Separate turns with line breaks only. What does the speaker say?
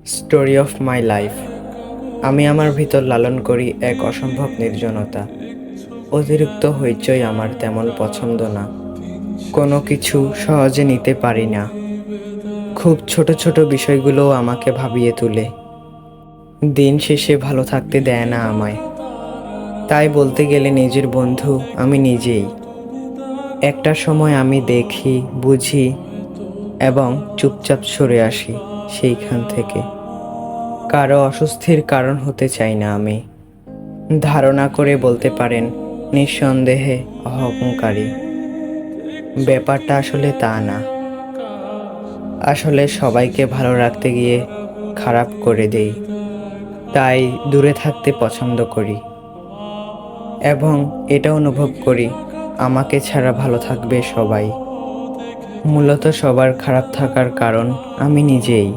Story of my life. আমি আমার ভিতর লালন করি এক অসম্ভব নির্জনতা। অতিরিক্ত হইচই আমার তেমন পছন্দ না। কোনো কিছু সহজে নিতে পারি না। খুব ছোট ছোট বিষয়গুলোও আমাকে ভাবিয়ে তোলে। দিন শেষে ভালো থাকতে দেয় না আমায়। তাই বলতে গেলে নিজের বন্ধু আমি নিজেই। একটা সময় আমি দেখি, বুঝি এবং চুপচাপ সরে আসি সেইখান থেকে। কারো অস্বস্তির কারণ হতে চাই না আমি। ধারণা করে বলতে পারেন, নিঃসন্দেহে অহংকারী। ব্যাপারটা আসলে তা না। আসলে সবাইকে ভালো রাখতে গিয়ে খারাপ করে দেই। তাই দূরে থাকতে পছন্দ করি এবং এটা অনুভব করি আমাকে ছাড়া ভালো থাকবে সবাই। মূলত সবার খারাপ থাকার কারণ আমি নিজেই।